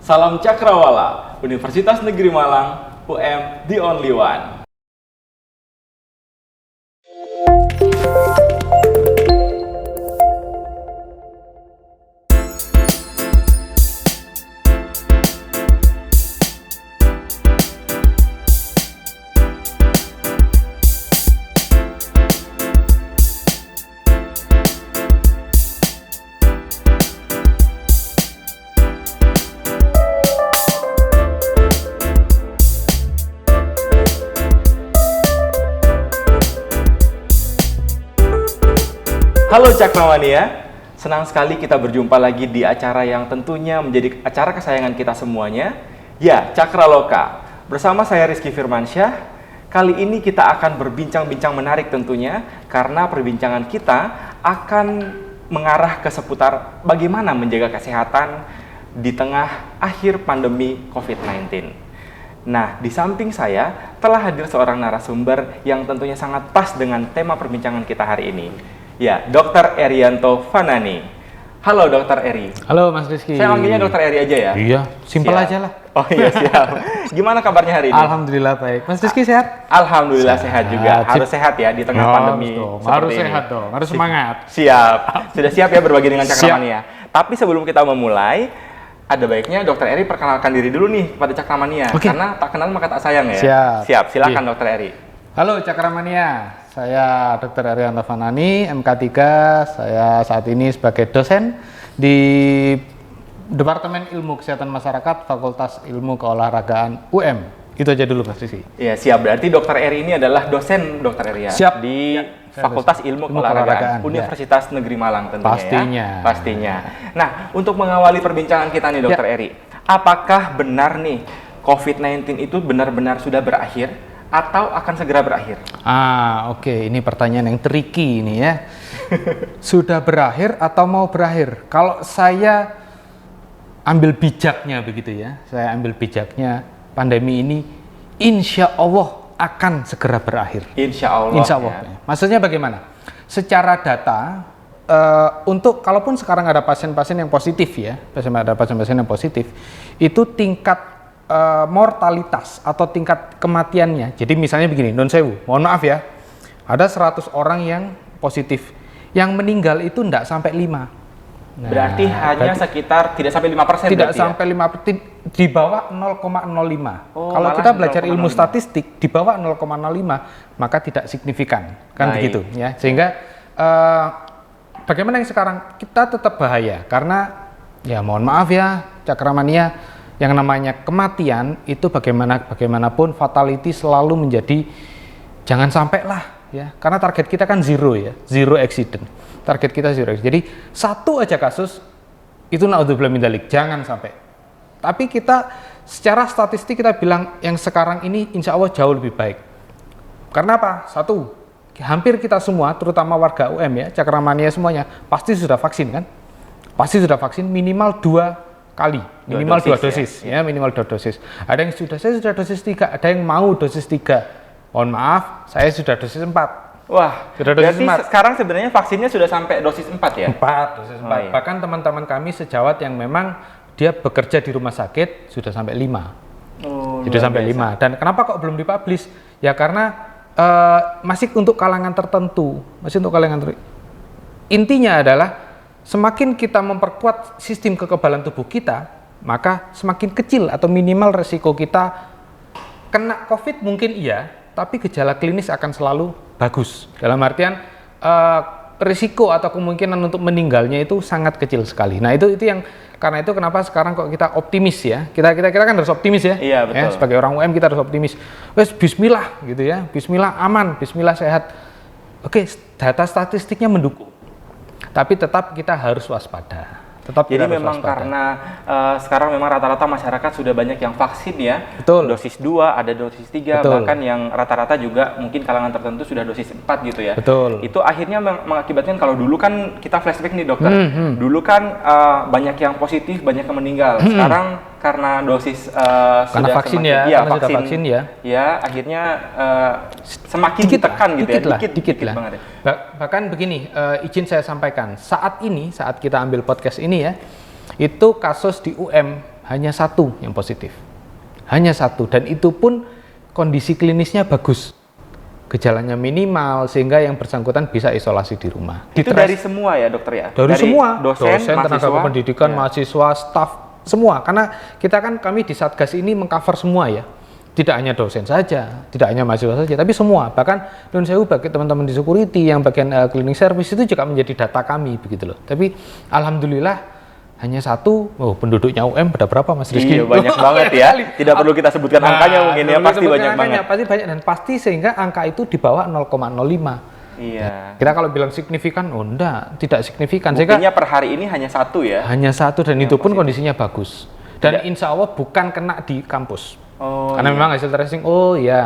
Salam Cakrawala, Universitas Negeri Malang, UM, the only one. Halo Cakrawania, senang sekali kita berjumpa lagi di acara yang tentunya menjadi acara kesayangan kita semuanya, ya Cakraloka. Bersama saya Rizky Firmansyah, kali ini kita akan berbincang-bincang menarik tentunya, karena perbincangan kita akan mengarah ke seputar bagaimana menjaga kesehatan di tengah akhir pandemi COVID-19. Nah, di samping saya telah hadir seorang narasumber yang tentunya sangat pas dengan tema perbincangan kita hari ini. Ya, Dr. Erianto Fanani. Halo Dr. Eri. Halo Mas Rizky. Saya manggilnya Dr. Eri aja ya? Iya, simpel Siap. aja lah. Oh iya, siap. Gimana kabarnya hari ini? Alhamdulillah baik. Mas Rizky sehat? Alhamdulillah sehat juga. Harus sehat ya di tengah pandemi Harus seperti sehat ini. dong, harus semangat. Siap. Sudah siap ya berbagi dengan Cakramania? Tapi sebelum kita memulai, ada baiknya Dr. Eri perkenalkan diri dulu nih pada Cakramania. Oke. Karena tak kenal maka tak sayang ya. Siap. Siap, silakan Iya. Dr. Eri. Halo Cakramania, saya Dr. Erianto Fanani, MK3. Saya saat ini sebagai dosen di Departemen Ilmu Kesehatan Masyarakat, Fakultas Ilmu Keolahragaan UM. Itu aja dulu Mas Rizky. Ya, siap. Berarti Dr. Eri ini adalah dosen Dr. Eri ya? Siap. Di Ya, Fakultas Ilmu Keolahragaan, Universitas Negeri Malang tentunya Pastinya. ya? Pastinya. Nah, untuk mengawali perbincangan kita nih Dr. Eri, apakah benar nih COVID-19 itu benar-benar sudah berakhir atau akan segera berakhir? Oke. Ini pertanyaan yang tricky ini ya. Sudah berakhir atau mau berakhir? Kalau saya ambil bijaknya begitu ya, saya ambil bijaknya, pandemi ini insya Allah akan segera berakhir. Insya Allah. Insya Allah. Ya. Maksudnya bagaimana? Secara data, untuk kalaupun sekarang ada pasien-pasien yang positif ya, ada pasien-pasien yang positif, itu tingkat mortalitas atau tingkat kematiannya. Jadi misalnya begini, non sewu, mohon maaf ya, ada 100 orang yang positif, yang meninggal itu tidak sampai 5. Nah, Berarti hanya sekitar tidak sampai 5%. tidak berarti sampai 5, di bawah 0,05. Oh, Kalau malah kita belajar 0,05. ilmu statistik di bawah 0,05 maka tidak signifikan, kan Baik. begitu ya. Sehingga bagaimana yang sekarang kita tetap bahaya karena ya mohon maaf ya Cakramania, yang namanya kematian itu bagaimanapun fatality selalu menjadi jangan sampai lah ya, karena target kita kan zero ya, zero accident. Target kita zero accident. Jadi satu aja kasus itu naudzubillah min dzalik, jangan sampai. Tapi kita secara statistik kita bilang yang sekarang ini insya Allah jauh lebih baik. Karena apa? Satu, hampir kita semua, terutama warga UM ya, Cakramania semuanya, pasti sudah vaksin kan? Pasti sudah vaksin minimal 2 kali, minimal 2 dosis ya, minimal 2 dosis. Ada yang saya sudah dosis 3, ada yang mau dosis 3. Mohon maaf, saya sudah dosis 4. Wah, Sudah dosis berarti 4. sekarang sebenarnya vaksinnya sudah sampai dosis 4 ya? 4, dosis 4. Oh, iya. Bahkan teman-teman kami sejawat yang memang dia bekerja di rumah sakit sudah sampai 5. Oh, Sudah sampai 5. Dan kenapa kok belum dipublish? Ya karena masih untuk kalangan tertentu. Masih untuk kalangan tertentu. Intinya adalah semakin kita memperkuat sistem kekebalan tubuh kita, maka semakin kecil atau minimal resiko kita kena COVID mungkin iya, tapi gejala klinis akan selalu bagus. Dalam artian risiko atau kemungkinan untuk meninggalnya itu sangat kecil sekali. Nah itu yang karena itu kenapa sekarang kok kita optimis ya. Kita kan harus optimis ya. Iya, betul. Ya, sebagai orang UM kita harus optimis. Wes bismillah gitu ya. Bismillah aman, bismillah sehat. Oke, data statistiknya mendukung. Tapi tetap kita harus waspada. Jadi memang karena sekarang memang rata-rata masyarakat sudah banyak yang vaksin ya. Betul. Dosis 2, ada dosis 3, Betul. bahkan yang rata-rata juga mungkin kalangan tertentu sudah dosis 4 gitu ya. Betul. Itu akhirnya mengakibatkan kalau dulu kan kita flashback nih dokter. Dulu kan banyak yang positif, banyak yang meninggal. Sekarang karena dosis karena sudah vaksin semakin, ya, iya, karena sudah vaksin ya. Ya, akhirnya semakin Dikit ditekan lah, gitu ya. dikit lah. banget ya. Bahkan begini, izin saya sampaikan, saat kita ambil podcast ini ya, itu kasus di UM hanya 1 yang positif. Hanya 1, dan itu pun kondisi klinisnya bagus. Gejalanya minimal sehingga yang bersangkutan bisa isolasi di rumah. Itu dari semua ya dokter ya? Dari semua, dosen tenaga pendidikan, mahasiswa, staf, semua. Karena kami di Satgas ini mengcover semua ya. Tidak hanya dosen saja, tidak hanya mahasiswa saja, tapi semua. Bahkan nun sewu bagi teman-teman di security yang bagian cleaning service itu juga menjadi data kami begitu loh. Tapi alhamdulillah hanya 1, penduduknya UM pada berapa Mas Rizky? Iya, banyak banget ya. Tidak perlu kita sebutkan angkanya mungkin ya, pasti banyak banget. Pasti banyak, dan pasti sehingga angka itu di bawah 0,05. Iya. Kita kalau bilang signifikan, tidak signifikan. Buktinya per hari ini hanya 1 ya? Hanya 1, dan itu pun kondisinya bagus. Dan insya Allah bukan kena di kampus. Karena memang hasil tracing,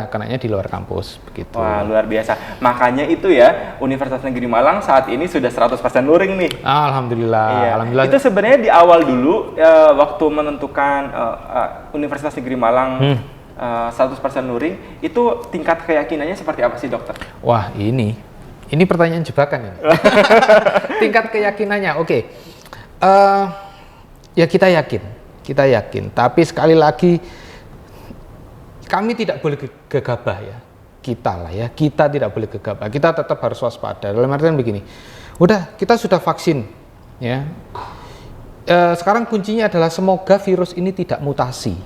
kenanya di luar kampus begitu. Wah, luar biasa. Makanya itu ya, Universitas Negeri Malang saat ini sudah 100% luring nih. Alhamdulillah. Iya. Alhamdulillah. Itu sebenarnya di awal dulu waktu menentukan Universitas Negeri Malang 100% luring, itu tingkat keyakinannya seperti apa sih dokter? Wah, ini pertanyaan jebakan ini. Tingkat keyakinannya, oke. Ya kita yakin. Tapi sekali lagi kami tidak boleh gegabah ya. Kita tidak boleh gegabah. Kita tetap harus waspada. Dalam artian begini, kita sudah vaksin ya. Sekarang kuncinya adalah semoga virus ini tidak mutasi.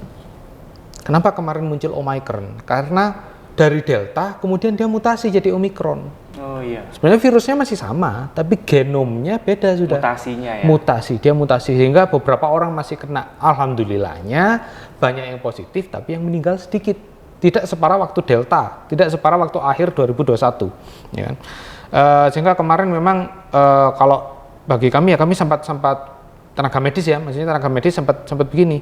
Kenapa kemarin muncul Omicron? Karena dari Delta kemudian dia mutasi jadi Omicron. Oh iya. Sebenarnya virusnya masih sama, tapi genomnya beda sudah. Mutasinya ya. Dia mutasi sehingga beberapa orang masih kena. Alhamdulillahnya banyak yang positif, tapi yang meninggal sedikit. Tidak separah waktu Delta, tidak separah waktu akhir 2021. Ya kan? Sehingga kemarin memang kalau bagi kami sempat tenaga medis ya, maksudnya tenaga medis sempat begini.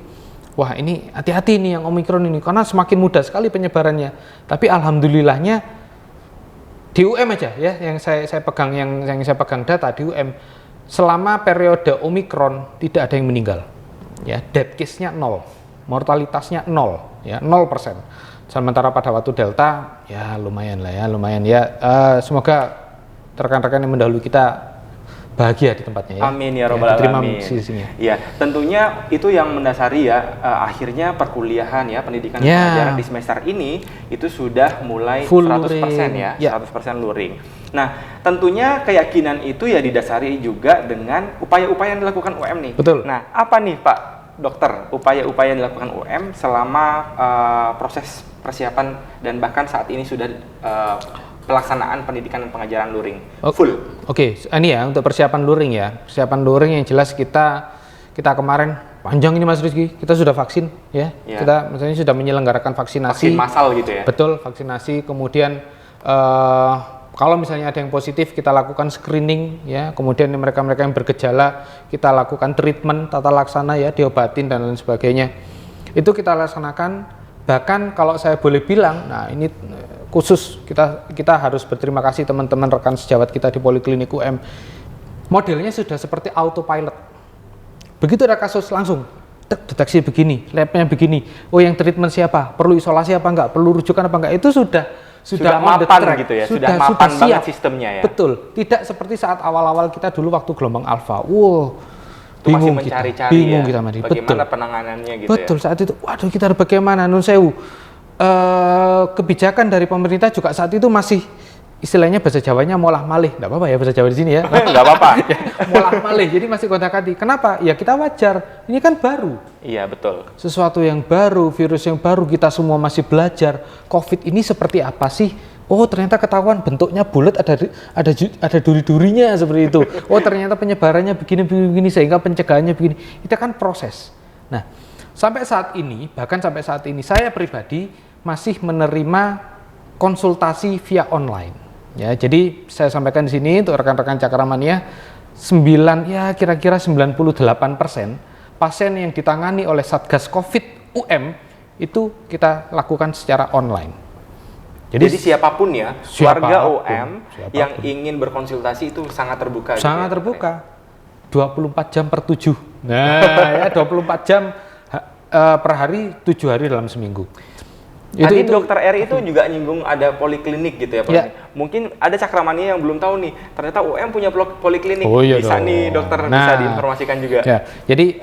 Wah, ini hati-hati nih yang Omicron ini, karena semakin mudah sekali penyebarannya. Tapi alhamdulillahnya di UM aja ya, yang saya pegang data di UM, selama periode Omicron tidak ada yang meninggal. Ya, death case-nya 0, mortalitasnya 0, ya 0%. Sementara pada waktu Delta ya lumayan. Semoga rekan-rekan yang mendahului kita bahagia di tempatnya ya. Amin ya robbal alamin. Ya, tentunya itu yang mendasari ya akhirnya perkuliahan ya, pendidikan pengajaran di semester ini itu sudah mulai full 100% ya, 100% luring. Nah, tentunya keyakinan itu ya didasari juga dengan upaya-upaya yang dilakukan UM nih. Betul. Nah, apa nih Pak Dokter, upaya-upaya yang dilakukan UM selama proses persiapan dan bahkan saat ini sudah pelaksanaan pendidikan dan pengajaran luring full. Oke, ini ya untuk persiapan luring ya. Persiapan luring yang jelas kita kemarin panjang ini Mas Rizky, kita sudah vaksin ya. Kita misalnya sudah menyelenggarakan vaksin massal gitu ya. Betul, vaksinasi. Kemudian kalau misalnya ada yang positif kita lakukan screening ya. Kemudian mereka-mereka yang bergejala kita lakukan treatment tata laksana ya, diobatin dan lain sebagainya. Itu kita laksanakan. Bahkan kalau saya boleh bilang, nah ini khusus kita harus berterima kasih teman-teman rekan sejawat kita di Poliklinik UM. Modelnya sudah seperti autopilot. Begitu ada kasus langsung deteksi begini, labnya begini. Oh, yang treatment siapa? Perlu isolasi apa enggak? Perlu rujukan apa enggak? Itu sudah mapan gitu ya. Sudah mapan banget sistemnya ya. Betul. Tidak seperti saat awal-awal kita dulu waktu gelombang alfa. Wow. Bingung masih mencari-cari bingung ya, kita mari. Bagaimana penanganannya gitu. Betul, saat itu waduh kita harus bagaimana nun sewu. Kebijakan dari pemerintah juga saat itu masih istilahnya bahasa Jawanya molah malih. Enggak apa-apa ya bahasa Jawa di sini ya. Enggak apa-apa. Ya, molah malih. Jadi masih gonta-ganti. Kenapa? Ya kita wajar. Ini kan baru. Iya, betul. Sesuatu yang baru, virus yang baru, kita semua masih belajar. Covid ini seperti apa sih? Oh, ternyata ketahuan bentuknya bulat, ada duri-durinya seperti itu. Oh, ternyata penyebarannya begini sehingga pencegahannya begini. Itu kan proses. Nah, sampai saat ini saya pribadi masih menerima konsultasi via online. Ya, jadi saya sampaikan di sini untuk rekan-rekan Cakramania, kira-kira 98% pasien yang ditangani oleh Satgas Covid UM itu kita lakukan secara online. Jadi siapapun ya, warga UM yang ingin berkonsultasi itu sangat terbuka. Sangat terbuka. 24 jam per 7. Nah, ya 24 jam per hari, 7 hari dalam seminggu. Tadi dokter Eri itu juga nyinggung ada poliklinik gitu ya Pak. Ya. Mungkin ada Cakramania yang belum tahu nih, ternyata UM punya poliklinik. Oh, iya Bisa dong. nih dokter bisa diinformasikan juga. Ya, jadi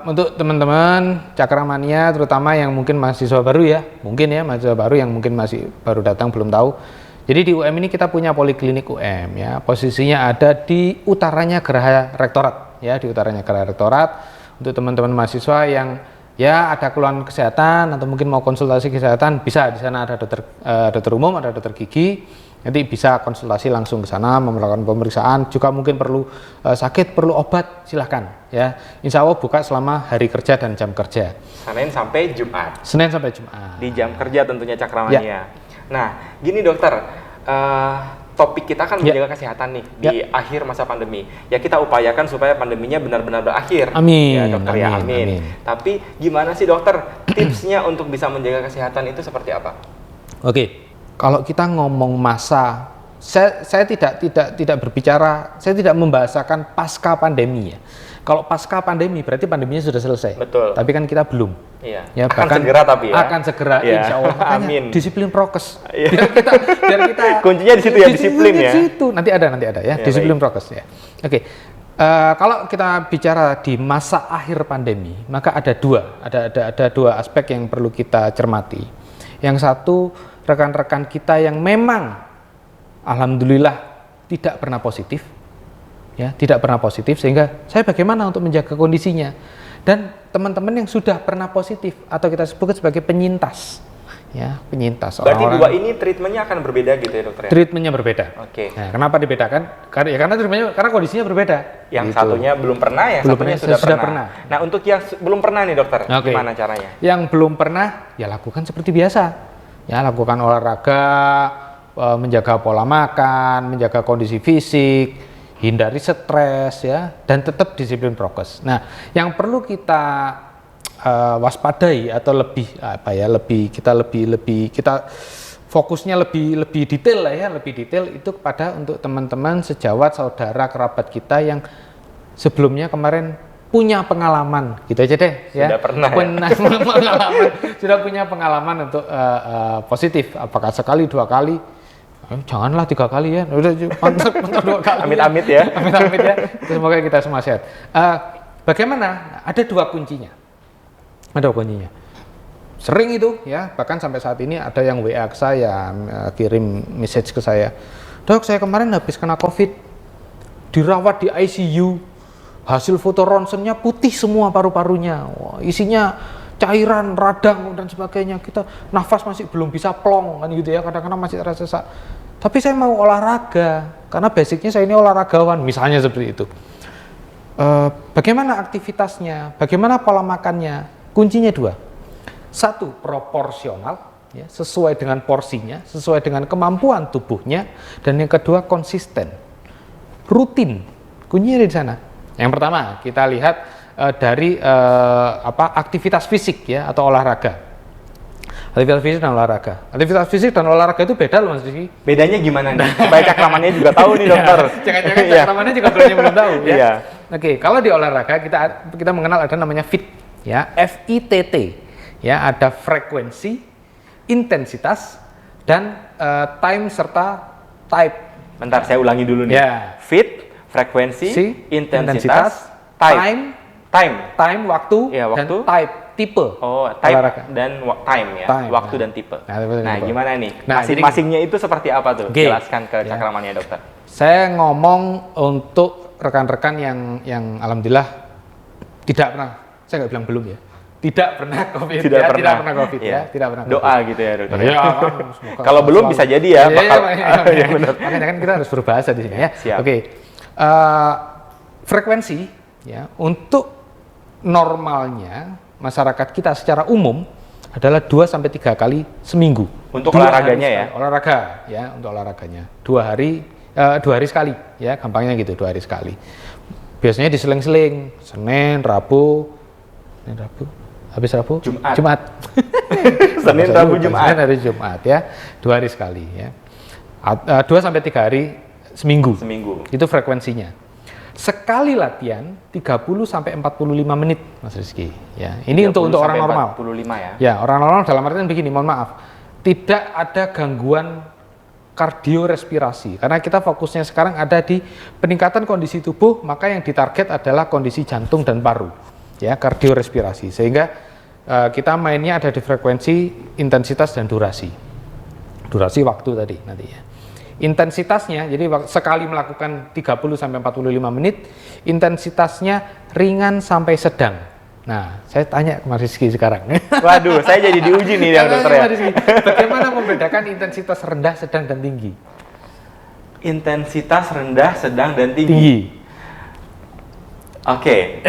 untuk teman-teman Cakramania terutama yang mungkin mahasiswa baru ya, mahasiswa baru yang mungkin masih baru datang belum tahu. Jadi di UM ini kita punya poliklinik UM ya, posisinya ada di utaranya Geraha Rektorat ya, di utaranya Geraha Rektorat. Untuk teman-teman mahasiswa yang ya ada keluhan kesehatan atau mungkin mau konsultasi kesehatan, bisa di sana ada dokter umum, ada dokter gigi. Nanti bisa konsultasi langsung ke sana, melakukan pemeriksaan. Juga mungkin perlu sakit, perlu obat, silahkan ya. Insya Allah buka selama hari kerja dan jam kerja. Senin sampai Jumat. Senin sampai Jumat. Di jam kerja tentunya Cakramania. Ya. Nah, gini dokter, topik kita kan menjaga kesehatan nih di akhir masa pandemi. Ya kita upayakan supaya pandeminya benar-benar berakhir. Amin. Ya dokter ya, amin. Tapi gimana sih dokter tipsnya untuk bisa menjaga kesehatan itu seperti apa? Oke, kalau kita ngomong masa, saya tidak berbicara, saya tidak membahasakan pasca pandemi ya. Kalau pasca pandemi berarti pandeminya sudah selesai. Betul. Tapi kan kita belum. Iya. Ya, akan segera tapi ya. Akan segera, ya. insya Allah. Makanya Amin. disiplin prokes. Iya. Biar kita kuncinya di situ ya, disiplin ya. Di situ nanti ada ya, disiplin prokes ya. Oke. Kalau kita bicara di masa akhir pandemi, maka ada dua aspek yang perlu kita cermati. Yang satu, rekan-rekan kita yang memang alhamdulillah tidak pernah positif. Ya, tidak pernah positif, sehingga saya bagaimana untuk menjaga kondisinya. Dan teman-teman yang sudah pernah positif atau kita sebut sebagai penyintas, ya, penyintas. Berarti dua ini treatmentnya akan berbeda gitu ya dokter ya? Treatmentnya berbeda. Oke. Nah, kenapa dibedakan? Karena kondisinya berbeda. Yang gitu. satunya belum pernah, yang satunya sudah pernah. Nah, untuk yang belum pernah nih dokter, gimana caranya? Yang belum pernah, ya lakukan seperti biasa. Ya, lakukan olahraga, menjaga pola makan, menjaga kondisi fisik, hindari stres ya, dan tetap disiplin prokes. Nah, yang perlu kita waspadai atau kita fokusnya lebih detail lah ya, lebih detail itu kepada untuk teman-teman sejawat, saudara, kerabat kita yang sebelumnya kemarin punya pengalaman, gitu aja deh ya. Sudah pernah sudah punya pengalaman untuk positif, apakah sekali, 2 kali. Janganlah 3 kali ya, udah mantap 2 kali. Amit-amit ya. Amit-amit ya. Semoga kita semua sehat. Bagaimana? Ada 2 kuncinya. Ada 2 kuncinya. Sering itu ya, bahkan sampai saat ini ada yang WA ke saya, kirim message ke saya. Dok, saya kemarin habis kena COVID, dirawat di ICU, hasil foto ronsennya putih semua paru-parunya, isinya cairan, radang dan sebagainya. Kita nafas masih belum bisa plong kan gitu ya, kadang-kadang masih terasa sesak. Tapi saya mau olahraga karena basicnya saya ini olahragawan, misalnya seperti itu. Bagaimana aktivitasnya? Bagaimana pola makannya? Kuncinya 2. 1, proporsional, ya, sesuai dengan porsinya, sesuai dengan kemampuan tubuhnya. Dan yang kedua, konsisten, rutin. Kuncinya di sana. Yang pertama kita lihat dari aktivitas fisik ya atau olahraga. Aktivitas fisik dan olahraga. Aktivitas fisik dan olahraga itu beda loh Mas Rizky. Bedanya gimana nih? Supaya Cakramannya juga tahu nih dokter. Jangan-jangan Cakramannya juga belum tahu ya. Iya. Oke, kalau di olahraga kita mengenal ada namanya FIT ya, FITT. Ya, ada frekuensi, intensitas dan time serta type. Bentar saya ulangi dulu nih. Ya. Fit, frekuensi, intensitas, time waktu, ya, waktu, dan type, tipe. Oh, type olahraga. dan time ya, Time, waktu nah. dan tipe. Nah, gimana nih? Nah, Masing-masingnya itu seperti apa tuh? Okay. Jelaskan ke Cakramannya dokter. Saya ngomong untuk rekan-rekan yang alhamdulillah tidak pernah, saya nggak bilang belum ya, tidak pernah COVID, tidak pernah COVID ya, tidak pernah COVID. Doa gitu ya dokter. Ya, kalau belum bisa jadi ya. Ya, benar. Makanya kan kita harus berbahasa di sini ya. Siap. Oke. Frekuensi ya untuk normalnya masyarakat kita secara umum adalah 2-3 kali seminggu. Untuk olahraganya ya? Olahraga ya, untuk olahraganya. 2 hari sekali ya, gampangnya gitu, 2 hari sekali. Biasanya diseling-seling, Senin, Rabu, habis Rabu? Jumat. Senin, Rabu, Jumat. Senin, hari Jumat ya, 2 hari sekali ya. 2-3 hari seminggu. Seminggu. Itu frekuensinya. Sekali latihan 30 sampai 45 menit, Mas Rizky. Ya, ini untuk orang normal. 45 ya. Ya, orang normal dalam artian begini, mohon maaf. Tidak ada gangguan kardiorespirasi. Karena kita fokusnya sekarang ada di peningkatan kondisi tubuh, maka yang ditarget adalah kondisi jantung dan paru. Ya, kardiorespirasi. Sehingga kita mainnya ada di frekuensi, intensitas dan durasi. Durasi waktu tadi nanti ya. Intensitasnya, jadi sekali melakukan 30 sampai 45 menit, intensitasnya ringan sampai sedang. Nah, saya tanya ke Mas Rizky sekarang. Waduh, saya jadi diuji nih ya dokter ya. Bagaimana membedakan intensitas rendah, sedang dan tinggi? Intensitas rendah, sedang dan tinggi. Oke.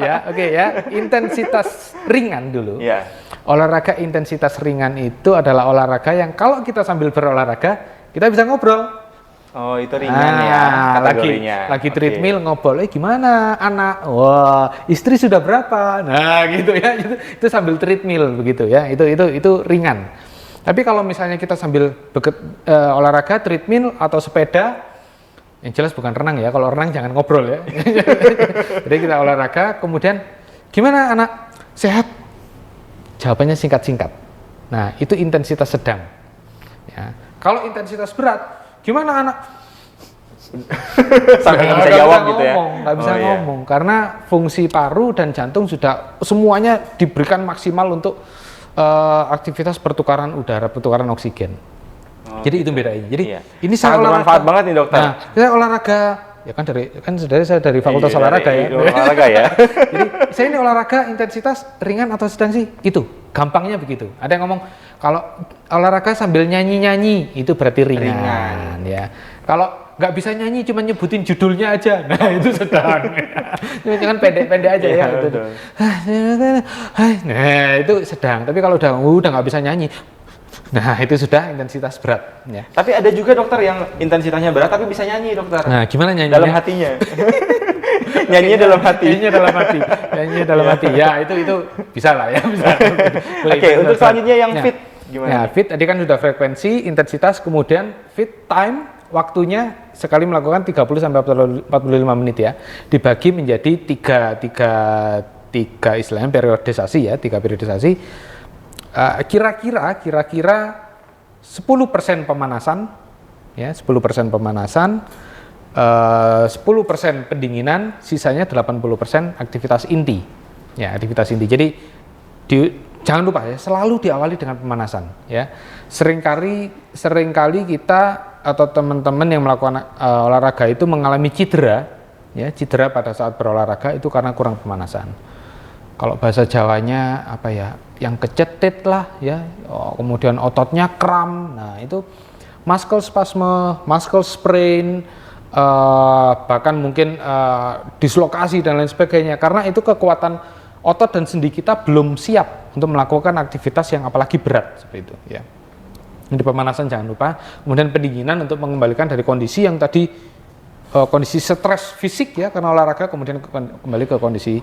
Ya. Intensitas ringan dulu. Ya. Olahraga intensitas ringan itu adalah olahraga yang kalau kita sambil berolahraga, kita bisa ngobrol. Oh, itu ringan ya kategorinya. Lagi treadmill ngobrol, gimana anak? Wah, istri sudah berapa? Nah, gitu ya. Itu sambil treadmill begitu ya. Itu ringan. Tapi kalau misalnya kita sambil olahraga treadmill atau sepeda, yang jelas bukan renang ya. Kalau renang jangan ngobrol ya. Jadi kita olahraga, kemudian gimana anak? Sehat? Jawabannya singkat-singkat. Nah, itu intensitas sedang. Ya. Kalau intensitas berat, gimana anak? Sampai nggak bisa jawab gitu ya? Nggak bisa ngomong, karena fungsi paru dan jantung sudah semuanya diberikan maksimal untuk aktivitas pertukaran udara, pertukaran oksigen. Jadi itu bedanya. Jadi ini sangat bermanfaat banget nih dokter. Nah, saya olahraga ya saya dari Fakultas Olahraga ya. Olahraga ya. Jadi saya ini olahraga intensitas ringan atau sedang sih? Itu gampangnya begitu. Ada yang ngomong kalau olahraga sambil nyanyi-nyanyi itu berarti ringan. Ya. Kalau nggak bisa nyanyi cuma nyebutin judulnya aja, nah itu sedang. Jangan pendek-pendek aja ya. Itu. Nah itu sedang. Tapi kalau udah nggak bisa nyanyi, nah itu sudah intensitas berat. Ya. Tapi ada juga dokter yang intensitasnya berat tapi bisa nyanyi dokter. Nah gimana nyanyi? Dalam hatinya. Nyanyinya dalam hati. Nyanyinya dalam hati. Ya itu bisa lah ya. Oke, untuk selanjutnya yang fit gimana? Ya, fit tadi kan sudah frekuensi, intensitas, kemudian fit time, waktunya sekali melakukan 30 sampai 45 menit ya. Dibagi menjadi tiga istilahnya periodisasi ya, 3 periodisasi. Kira-kira 10% pemanasan ya, 10% pemanasan, 10% pendinginan, sisanya 80% aktivitas inti. Ya, aktivitas inti. Jadi jangan lupa ya, selalu diawali dengan pemanasan ya. Seringkali kita atau teman-teman yang melakukan olahraga itu mengalami cedera ya, cedera pada saat berolahraga itu karena kurang pemanasan. Kalau bahasa Jawanya apa ya, yang kecetit lah ya, kemudian ototnya kram. Nah, itu muscle spasme, muscle sprain, bahkan mungkin dislokasi dan lain sebagainya, karena itu kekuatan otot dan sendi kita belum siap untuk melakukan aktivitas yang apalagi berat seperti itu ya. Jadi pemanasan jangan lupa, kemudian pendinginan untuk mengembalikan dari kondisi yang tadi kondisi stres fisik ya karena olahraga, kemudian kembali ke kondisi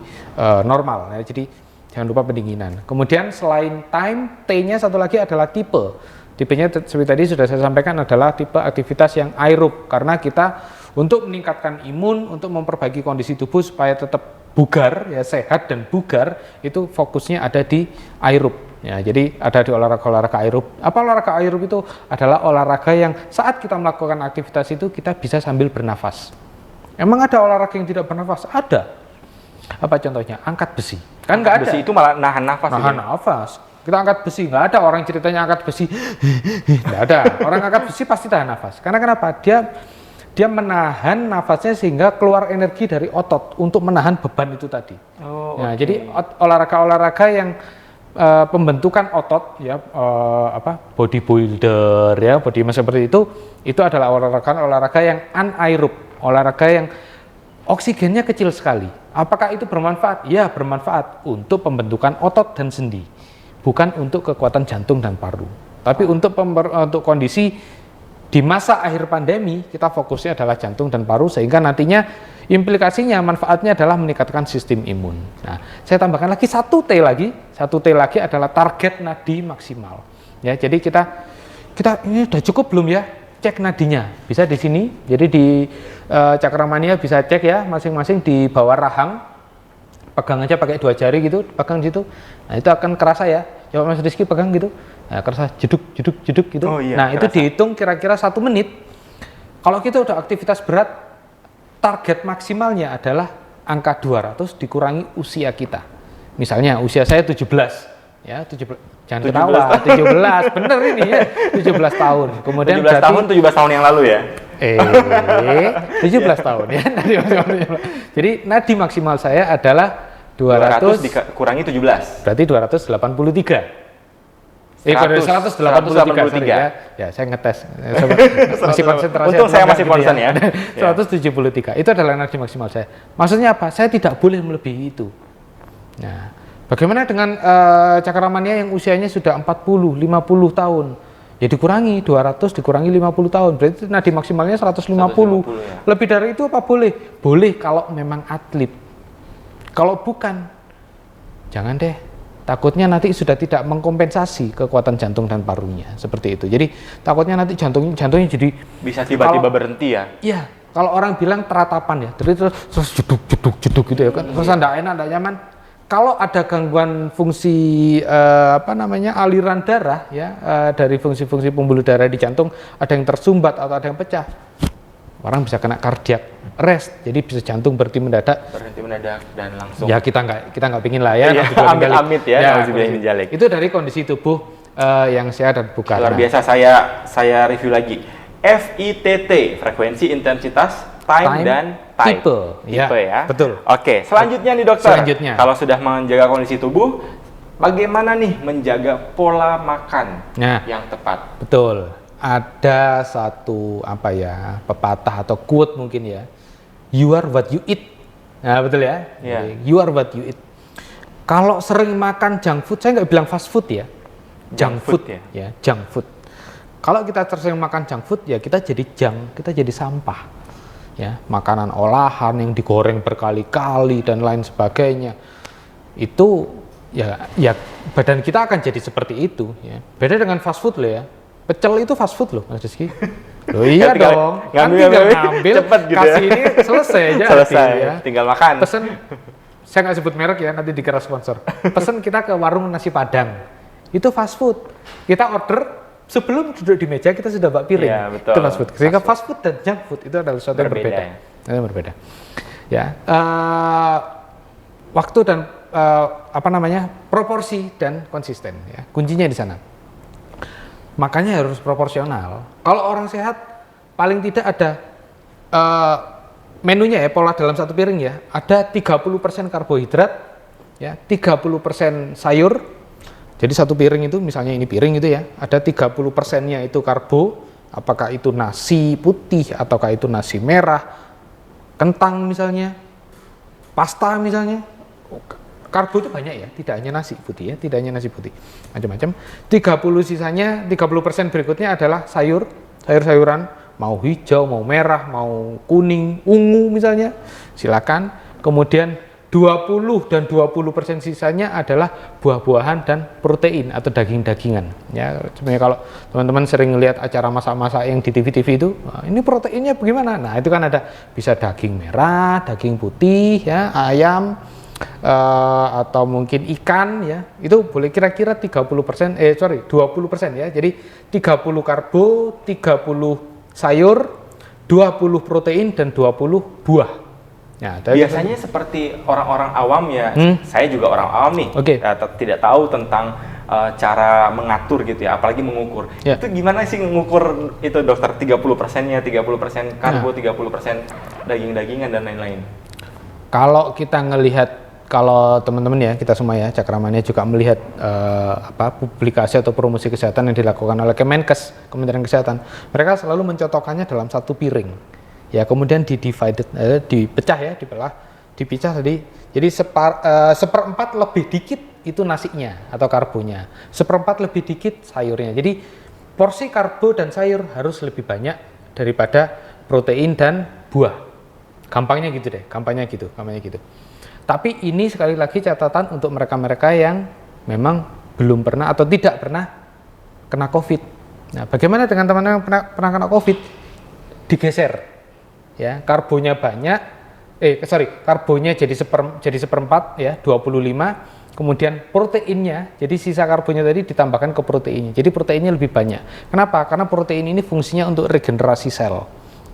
normal ya. Jadi jangan lupa pendinginan. Kemudian selain time, T-nya satu lagi adalah tipe. Tipenya seperti tadi sudah saya sampaikan adalah tipe aktivitas yang aerob, karena kita untuk meningkatkan imun, untuk memperbaiki kondisi tubuh supaya tetap bugar ya, sehat dan bugar, itu fokusnya ada di aerob ya. Jadi ada di olahraga aerob. Apa olahraga aerob itu? Adalah olahraga yang saat kita melakukan aktivitas itu kita bisa sambil bernafas. Emang ada olahraga yang tidak bernafas? Ada. Apa contohnya? Angkat besi. Kan nggak ada. Besi itu malah nahan nafas. Nahan nafas. Kita angkat besi, nggak ada orang ceritanya angkat besi. Nggak ada. Orang angkat besi pasti tahan nafas. Karena kenapa? Dia menahan nafasnya sehingga keluar energi dari otot untuk menahan beban itu tadi. Nah, jadi olahraga-olahraga yang pembentukan otot ya, bodybuilder ya, body mass seperti itu adalah olahraga yang anaerob, olahraga yang oksigennya kecil sekali. Apakah itu bermanfaat? Ya, bermanfaat untuk pembentukan otot dan sendi, bukan untuk kekuatan jantung dan paru. Tapi untuk kondisi di masa akhir pandemi, kita fokusnya adalah jantung dan paru, sehingga nantinya implikasinya, manfaatnya adalah meningkatkan sistem imun. Nah, saya tambahkan lagi satu T lagi adalah target nadi maksimal. Ya, jadi kita ini udah cukup belum ya? cek nadinya. Bisa di sini. Jadi di Cakramania bisa cek ya masing-masing di bawah rahang. Pegang aja pakai 2 jari gitu, pegang situ. Nah, itu akan kerasa ya. Coba Mas Rizky pegang gitu. Nah, kerasa jeduk gitu. Oh, iya, nah, kerasa. itu dihitung kira-kira 1 menit. Kalau kita udah aktivitas berat, target maksimalnya adalah angka 200 dikurangi usia kita. Misalnya usia saya 17, ya 17. Jangan 17 ketawa, 17, bener ini ya, 17 tahun. Kemudian 17 tahun, 17 tahun yang lalu ya? 17 tahun ya. Jadi nadi maksimal saya adalah 200 dikurangi 17. berarti 283. 183. 183 sorry ya. Ya, saya ngetes. Masih konsentrasi. Untung saya masih konsen ya. 173. Itu adalah nadi maksimal saya. Maksudnya apa? Saya tidak boleh melebihi itu. Nah, bagaimana dengan Cakramania yang usianya sudah 40, 50 tahun? Ya dikurangi 200 dikurangi 50 tahun. Berarti nadi maksimalnya 150. Ya. Lebih dari itu apa boleh? Boleh kalau memang atlet. Kalau bukan, jangan deh. Takutnya nanti sudah tidak mengkompensasi kekuatan jantung dan parunya, seperti itu. Jadi takutnya nanti jantungnya jadi bisa tiba-tiba berhenti ya? Iya, kalau orang bilang teratapan ya, terus jeduk gitu ya kan, terus enggak enak, enggak nyaman. Kalau ada gangguan fungsi aliran darah ya dari fungsi-fungsi pembuluh darah di jantung, ada yang tersumbat atau ada yang pecah, orang bisa kena cardiac arrest, jadi bisa jantung berhenti mendadak dan langsung. Ya kita nggak pingin lah ya. Amit-amit ya. Itu dari kondisi tubuh yang sehat dan bukan. Luar biasa, saya review lagi. FITT, frekuensi, intensitas, time dan tipe ya. Betul. Oke, selanjutnya nih dokter. Selanjutnya. Kalau sudah menjaga kondisi tubuh, bagaimana nih menjaga pola makan yang tepat? Betul. Ada satu pepatah atau quote mungkin ya. You are what you eat. Nah, betul ya. Yeah. You are what you eat. Kalau sering makan junk food, saya nggak bilang fast food ya. Junk food ya, junk food. Kalau kita sering makan junk food ya kita jadi kita jadi sampah. Ya, makanan olahan yang digoreng berkali-kali dan lain sebagainya. Itu ya badan kita akan jadi seperti itu ya. Beda dengan fast food loh ya. Pecel itu fast food loh, Mas Rizky. Loh iya dong, tinggal ngambil, cepet gitu kasih ini selesai aja. Selesai, ya. Tinggal makan. Pesen, saya nggak sebut merek ya, nanti dikira sponsor. Pesen kita ke warung nasi Padang, itu fast food. Kita order, sebelum duduk di meja kita sudah bawa piring. Ya, betul. Itu fast food. Sehingga fast food dan junk food itu adalah sesuatu yang berbeda. Itu berbeda. Ya, waktu dan proporsi dan konsisten. Ya. Kuncinya di sana. Makanya harus proporsional. Kalau orang sehat paling tidak ada menunya ya, pola dalam satu piring ya, ada 30% karbohidrat ya, 30% sayur. Jadi satu piring itu misalnya ini piring itu ya, ada 30%-nya itu karbo, apakah itu nasi putih ataukah itu nasi merah, kentang misalnya, pasta misalnya. Karbo itu banyak ya, tidak hanya nasi putih ya, tidak hanya nasi putih, macam-macam. 30 sisanya, 30% berikutnya adalah sayur-sayuran, mau hijau, mau merah, mau kuning, ungu misalnya, silakan. Kemudian 20 dan 20% sisanya adalah buah-buahan dan protein atau daging-dagingan. Ya, sebenarnya kalau teman-teman sering lihat acara masak-masak yang di TV-TV itu, nah, ini proteinnya bagaimana? Nah, itu kan ada bisa daging merah, daging putih, ya, ayam. Atau mungkin ikan ya, itu boleh kira-kira 20% ya. Jadi 30 karbo, 30 sayur, 20 protein dan 20 buah. Nah, biasanya seperti orang-orang awam ya, saya juga orang awam nih, tidak tahu tentang cara mengatur gitu ya, apalagi mengukur. Ya. Itu gimana sih mengukur itu dokter? 30%-nya, 30% karbo, 30% daging-dagingan dan lain-lain. Kalau kita ngelihat, kalau teman-teman ya, kita semua ya, Cakramania juga melihat publikasi atau promosi kesehatan yang dilakukan oleh Kemenkes, Kementerian Kesehatan. Mereka selalu mencotokkannya dalam satu piring. Ya, kemudian dipecah ya, dipecah tadi. Jadi seperempat lebih dikit itu nasinya atau karbonya. Seperempat lebih dikit sayurnya. Jadi porsi karbo dan sayur harus lebih banyak daripada protein dan buah. Gampangnya gitu deh, gampangnya gitu. Tapi ini sekali lagi catatan untuk mereka-mereka yang memang belum pernah atau tidak pernah kena COVID. Nah, bagaimana dengan teman-teman yang pernah kena COVID? Digeser, ya, karbonnya banyak, karbonnya jadi seperempat, ya, 25, kemudian proteinnya, jadi sisa karbonnya tadi ditambahkan ke proteinnya, jadi proteinnya lebih banyak. Kenapa? Karena protein ini fungsinya untuk regenerasi sel,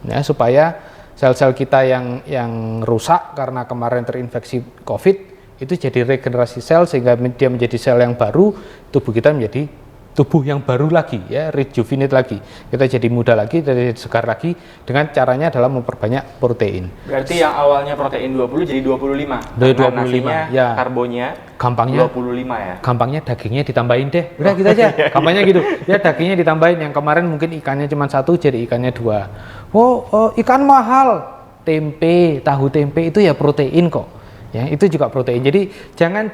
ya, supaya sel-sel kita yang rusak karena kemarin terinfeksi COVID itu jadi regenerasi sel sehingga dia menjadi sel yang baru, tubuh kita menjadi tubuh yang baru lagi, ya, rejuvenate lagi, kita jadi muda lagi, jadi segar lagi, dengan caranya adalah memperbanyak protein. Berarti yang awalnya protein 20 jadi 25. Dari Karena 25, nasinya, ya. karbonnya Gampangnya 25 ya. Gampangnya dagingnya ditambahin deh, udah gitu aja. Gampangnya gitu, ya, dagingnya ditambahin. Yang kemarin mungkin ikannya cuma 1 jadi ikannya 2. Oh, ikan mahal, tempe, tahu tempe itu ya protein kok, ya, itu juga protein. Jadi jangan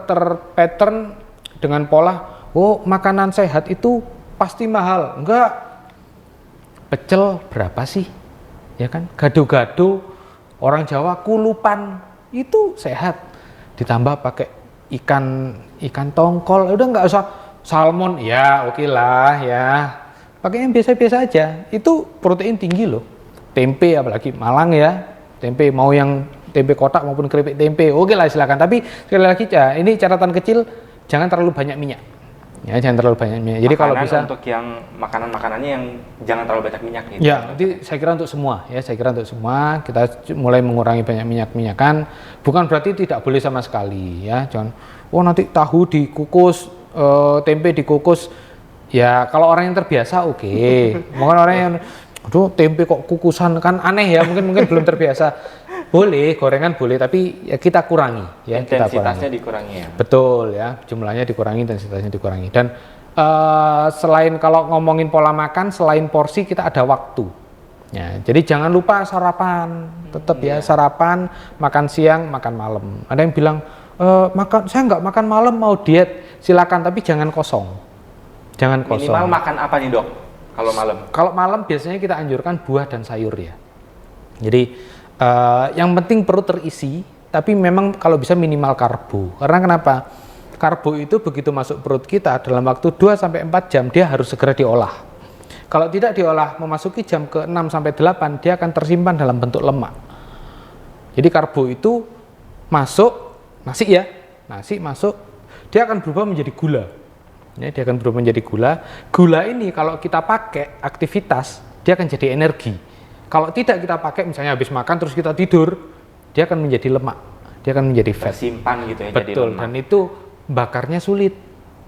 terpattern dengan pola, oh, makanan sehat itu pasti mahal. Enggak. Pecel berapa sih? Ya kan? Gado-gado, orang Jawa kulupan, itu sehat. Ditambah pakai ikan tongkol, udah nggak usah salmon, ya oke lah, ya. Pakai yang biasa-biasa aja. Itu protein tinggi loh. Tempe apalagi Malang, ya. Tempe mau yang tempe kotak maupun keripik tempe, oke lah silakan. Tapi sekali lagi ya, ini catatan kecil, jangan terlalu banyak minyak. Ya, jangan terlalu banyak minyak. Jadi kalau bisa untuk yang makanan-makanannya yang jangan terlalu banyak minyak gitu. Ya, nanti saya kira untuk semua, ya, saya kira untuk semua kita mulai mengurangi banyak minyak-minyakan. Bukan berarti tidak boleh sama sekali, ya. Jangan, oh nanti tahu dikukus, tempe dikukus. Ya, kalau orang yang terbiasa oke. Mungkin orang yang aduh tempe kok kukusan kan aneh ya, mungkin belum terbiasa. Boleh, gorengan boleh, tapi ya kita kurangi, ya, intensitasnya dikurangi, ya. Betul, ya, jumlahnya dikurangi, intensitasnya dikurangi. Dan selain kalau ngomongin pola makan, selain porsi kita ada waktu. Ya, jadi jangan lupa sarapan, tetap ya, sarapan, makan siang, makan malam. Ada yang bilang saya nggak makan malam mau diet, silakan, tapi jangan kosong. Jangan kosong. Minimal makan apa nih, Dok? Kalau malam? Kalau malam biasanya kita anjurkan buah dan sayur, ya. Jadi yang penting perut terisi, tapi memang kalau bisa minimal karbo. Karena kenapa? Karbo itu begitu masuk perut kita dalam waktu 2-4 jam dia harus segera diolah. Kalau tidak diolah, memasuki jam ke 6-8 dia akan tersimpan dalam bentuk lemak. Jadi karbo itu masuk, nasi masuk, dia akan berubah menjadi gula. Ya, dia akan berubah menjadi gula. Gula ini kalau kita pakai aktivitas, dia akan jadi energi. Kalau tidak kita pakai, misalnya habis makan terus kita tidur, dia akan menjadi lemak, dia akan menjadi fat. Tersimpan gitu ya. Betul, jadi dan itu bakarnya sulit.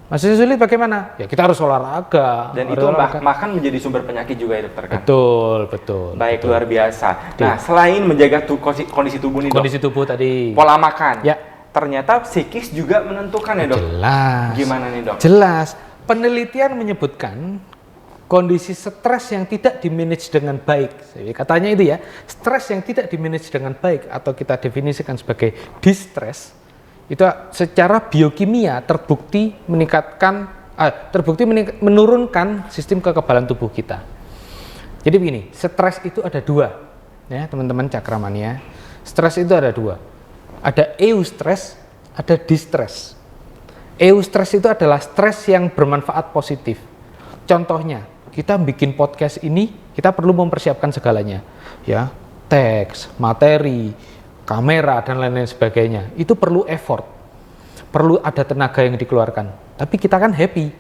Maksudnya sulit bagaimana? Ya kita harus olahraga. Dan itu makan menjadi sumber penyakit juga ya, Dokter, kan? Betul. Baik, betul. luar biasa. Nah, selain menjaga kondisi tubuh nih, Dok. Kondisi tubuh tadi. Pola makan. Ya. Ternyata psikis juga menentukan ya, Dok. Jelas. Gimana nih, Dok? Jelas. Penelitian menyebutkan kondisi stres yang tidak dimanage dengan baik, katanya itu ya, stres yang tidak dimanage dengan baik atau kita definisikan sebagai distress, itu secara biokimia terbukti menurunkan sistem kekebalan tubuh kita. Jadi begini, stres itu ada 2, ya teman-teman Cakramania. Stres itu ada 2, ada eustress, ada distress. Eustress itu adalah stres yang bermanfaat positif. Contohnya, kita bikin podcast ini, kita perlu mempersiapkan segalanya, ya, teks, materi, kamera dan lain-lain sebagainya. Itu perlu effort, perlu ada tenaga yang dikeluarkan. Tapi kita kan happy,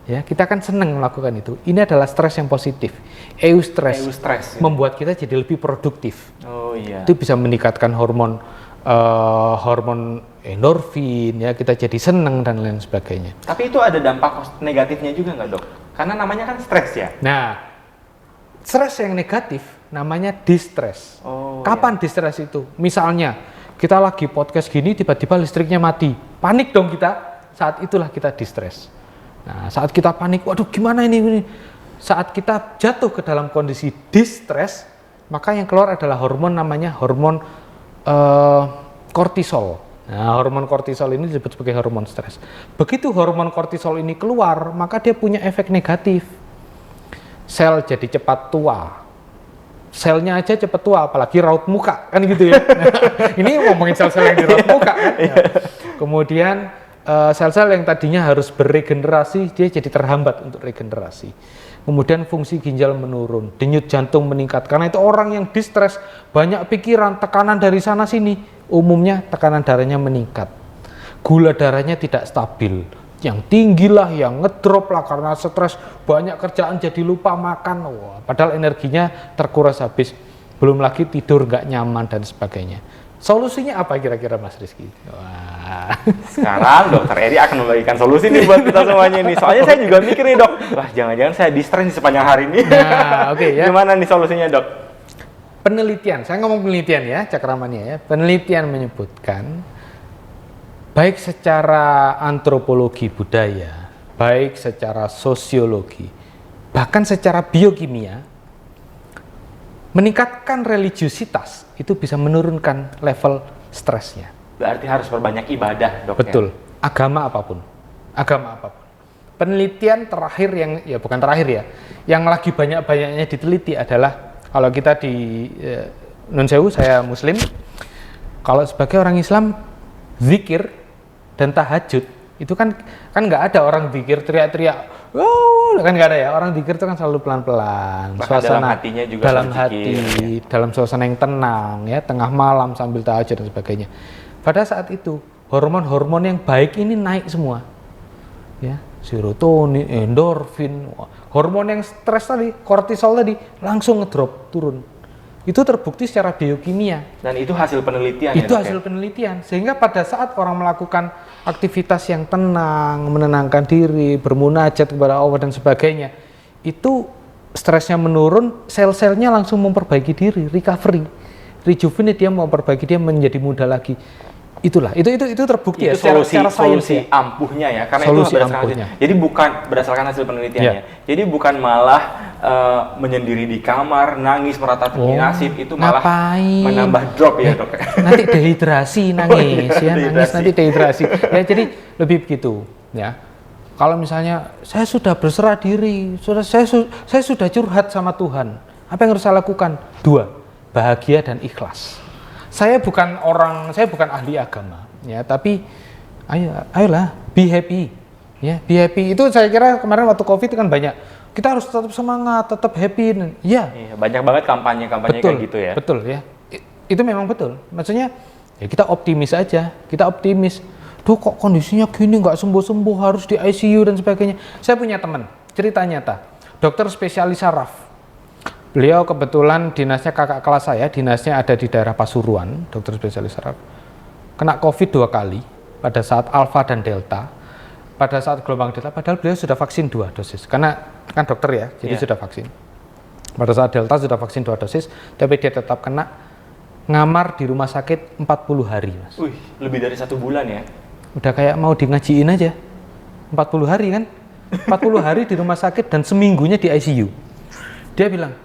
ya, kita kan senang melakukan itu. Ini adalah stres yang positif. Eustress ya. Membuat kita jadi lebih produktif. Oh iya. Itu bisa meningkatkan hormon endorfin, ya, kita jadi senang dan lain sebagainya. Tapi itu ada dampak negatifnya juga nggak, Dok? Karena namanya kan stres ya. Nah, stres yang negatif namanya distress. Kapan distress itu? Misalnya kita lagi podcast gini, tiba-tiba listriknya mati, panik dong kita. Saat itulah kita distress. Nah, saat kita panik, waduh gimana ini? Saat kita jatuh ke dalam kondisi distress, maka yang keluar adalah hormon namanya hormon kortisol. Nah, hormon kortisol ini disebut sebagai hormon stres. Begitu hormon kortisol ini keluar, maka dia punya efek negatif. Sel jadi cepat tua. Selnya aja cepat tua, apalagi raut muka, kan gitu ya. Ini ngomongin sel-sel yang di raut muka kan. Kemudian sel-sel yang tadinya harus beregenerasi dia jadi terhambat untuk regenerasi. Kemudian fungsi ginjal menurun, denyut jantung meningkat. Karena itu orang yang distres, banyak pikiran, tekanan dari sana sini, umumnya tekanan darahnya meningkat. Gula darahnya tidak stabil. Yang tinggi lah, yang ngedrop lah karena stres, banyak kerjaan jadi lupa makan. Wah, padahal energinya terkuras habis. Belum lagi tidur nggak nyaman dan sebagainya. Solusinya apa kira-kira Mas Rizky? Wah. Sekarang Dokter Eri akan membagikan solusi nih buat kita semuanya nih. Soalnya saya juga mikir nih dok, wah jangan-jangan saya di-stres nih sepanjang hari ini. Nah, oke ya. Gimana nih solusinya dok? Penelitian, saya ngomong penelitian ya, Cakramania ya. Penelitian menyebutkan, baik secara antropologi budaya, baik secara sosiologi, bahkan secara biokimia, meningkatkan religiusitas itu bisa menurunkan level stresnya. Berarti harus perbanyak ibadah, dok. Betul. Ya? Agama apapun. Penelitian terakhir ya bukan terakhir ya, yang lagi banyak-banyaknya diteliti adalah kalau kita di Nun Sewu, saya Muslim. Kalau sebagai orang Islam, zikir dan tahajud itu kan nggak ada orang zikir teriak-teriak. Wow, kan nggak ada ya. Orang zikir itu kan selalu pelan-pelan. Suasana dalam hatinya juga dalam hati, ya. Dalam suasana yang tenang ya, tengah malam sambil tahajud dan sebagainya. Pada saat itu hormon-hormon yang baik ini naik semua. Ya, serotonin, endorfin, hormon yang stres tadi, kortisol tadi langsung ngedrop, turun. Itu terbukti secara biokimia. Dan itu hasil penelitian. Itu hasil penelitian. Sehingga pada saat orang melakukan aktivitas yang tenang, menenangkan diri, bermunajat kepada Allah dan sebagainya, itu stresnya menurun, sel-selnya langsung memperbaiki diri, recovery, rejuvenate, dia memperbaiki, dia menjadi muda lagi. Itulah, itu terbukti itu ya solusi sains ya. ampuhnya ya, karena solusi itu berdasarkan ampuhnya. Jadi bukan berdasarkan hasil penelitiannya. Jadi bukan malah menyendiri di kamar, nangis meratapi nasib, itu malah menambah drop ya dok. Nanti dehidrasi nangis ya, nangis nanti dehidrasi. Ya jadi lebih begitu ya. Kalau misalnya saya sudah berserah diri, saya sudah curhat sama Tuhan, apa yang harus saya lakukan? 2, bahagia dan ikhlas. Saya bukan ahli agama, ya, tapi ayolah, be happy, ya, be happy. Itu saya kira kemarin waktu COVID kan banyak, kita harus tetap semangat, tetap happy, ya. Iya, banyak banget kampanye kayak gitu ya. Betul ya, itu memang betul. Maksudnya, ya kita optimis aja, kita optimis. Duh kok kondisinya gini, nggak sembuh-sembuh, harus di ICU dan sebagainya. Saya punya teman, cerita nyata, dokter spesialis saraf. Beliau kebetulan dinasnya kakak kelas saya, dinasnya ada di daerah Pasuruan, dokter spesialis saraf. Kena COVID 2 kali, pada saat Alpha dan Delta, pada saat gelombang Delta, padahal beliau sudah vaksin 2 dosis. Karena kan dokter ya, jadi sudah vaksin. Pada saat Delta sudah vaksin 2 dosis, tapi dia tetap kena, ngamar di rumah sakit 40 hari. Mas. Wih, lebih dari 1 bulan ya? Udah kayak mau di ngajiin aja, 40 hari kan? 40 hari di rumah sakit dan seminggunya di ICU. Dia bilang,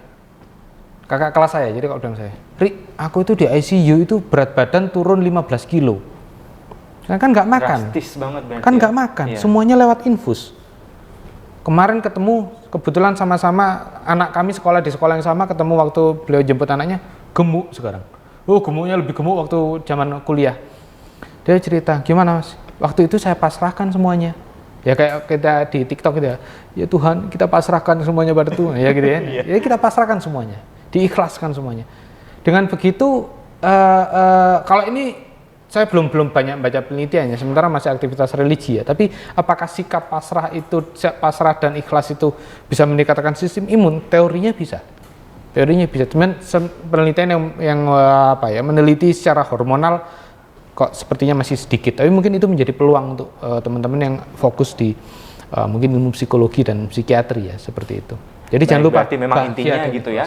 kakak kelas saya, jadi kalau bilang saya, Ri, aku itu di ICU itu berat badan turun 15 kilo. Saya kan nggak makan. Drastis banget berarti. Kan nggak makan, semuanya lewat infus. Kemarin ketemu, kebetulan sama-sama anak kami sekolah di sekolah yang sama, ketemu waktu beliau jemput anaknya, gemuk sekarang. Oh, gemuknya lebih gemuk waktu zaman kuliah. Dia cerita, gimana Mas? Waktu itu saya pasrahkan semuanya. Ya kayak kita di TikTok gitu ya Tuhan, kita pasrahkan semuanya pada Tuhan, ya gitu ya. Ya kita pasrahkan semuanya. Diikhlaskan semuanya. Dengan begitu, kalau ini saya belum banyak baca penelitiannya, sementara masih aktivitas religi ya. Tapi apakah sikap pasrah dan ikhlas itu bisa meningkatkan sistem imun? Teorinya bisa. Cuman penelitian yang meneliti secara hormonal kok sepertinya masih sedikit. Tapi mungkin itu menjadi peluang untuk teman-teman yang fokus di mungkin ilmu psikologi dan psikiatri ya, seperti itu. Jadi jangan lupa. Berarti memang intinya gitu ya.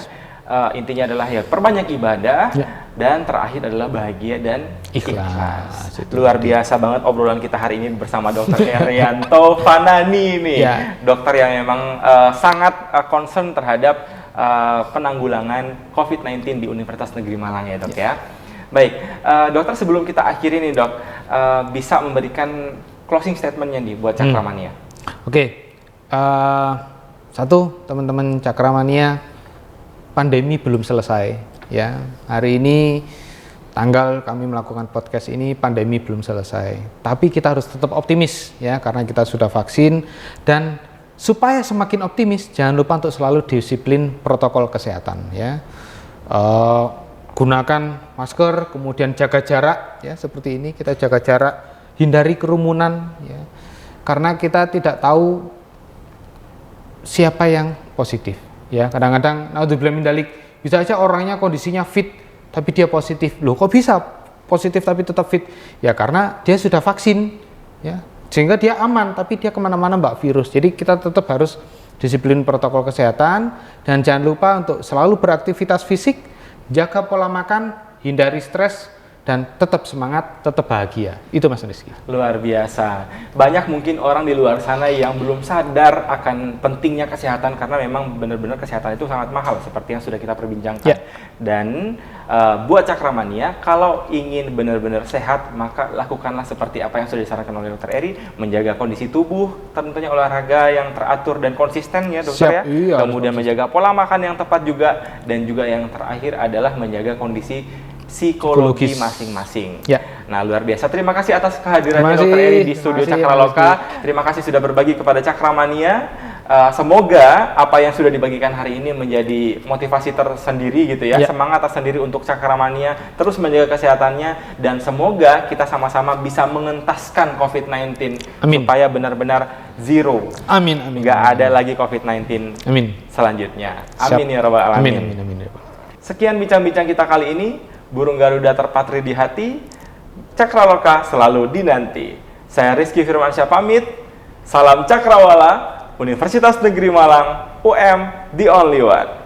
Intinya adalah ya perbanyak ibadah dan terakhir adalah bahagia dan ikhlas. Luar biasa banget obrolan kita hari ini bersama Dr. Erianto Fanani nih, dokter yang memang sangat concern terhadap penanggulangan COVID-19 di Universitas Negeri Malang ya dok ya. Baik, dokter sebelum kita akhiri nih dok, bisa memberikan closing statementnya nih buat Cakramania. Oke. Satu, teman-teman Cakramania, pandemi belum selesai ya. Hari ini tanggal kami melakukan podcast ini pandemi belum selesai. Tapi kita harus tetap optimis ya, karena kita sudah vaksin. Dan supaya semakin optimis, jangan lupa untuk selalu disiplin protokol kesehatan ya. Gunakan masker, kemudian jaga jarak ya, seperti ini kita jaga jarak, hindari kerumunan ya. Karena kita tidak tahu siapa yang positif ya. Kadang-kadang naudzubillah min dzalik, bisa aja orangnya kondisinya fit tapi dia positif. Loh, kok bisa positif tapi tetap fit? Ya karena dia sudah vaksin ya, sehingga dia aman, tapi dia kemana-mana mbak virus. Jadi kita tetap harus disiplin protokol kesehatan, dan jangan lupa untuk selalu beraktivitas fisik, jaga pola makan, hindari stres, dan tetap semangat, tetap bahagia. Itu Mas Rizky. Luar biasa. Banyak mungkin orang di luar sana yang belum sadar akan pentingnya kesehatan, karena memang benar-benar kesehatan itu sangat mahal seperti yang sudah kita perbincangkan. Ya. Dan buat Cakramania, kalau ingin benar-benar sehat, maka lakukanlah seperti apa yang sudah disarankan oleh Dr. Eri, menjaga kondisi tubuh, tentunya olahraga yang teratur dan konsisten ya dokter. Siap, iya, kemudian menjaga pola makan yang tepat juga, dan juga yang terakhir adalah menjaga kondisi psikologi masing-masing. Ya. Nah, luar biasa. Terima kasih atas kehadirannya Terima Dr. kasih. Eri di studio Terima kasih, Cakraloka. Terima kasih sudah berbagi kepada Cakramania. Semoga apa yang sudah dibagikan hari ini menjadi motivasi tersendiri gitu ya, Ya. semangat tersendiri untuk Cakramania terus menjaga kesehatannya, dan semoga kita sama-sama bisa mengentaskan COVID-19 Amin. supaya benar-benar zero. Amin, amin. Nggak amin. ada lagi COVID-19 Amin. selanjutnya. Siap. Amin ya rabbal alamin. Amin, amin, amin. Sekian bincang-bincang kita kali ini. Burung Garuda terpatri di hati, Cakraloka selalu dinanti. Saya Rizky Firmansyah pamit. Salam Cakrawala, Universitas Negeri Malang, UM, the only one.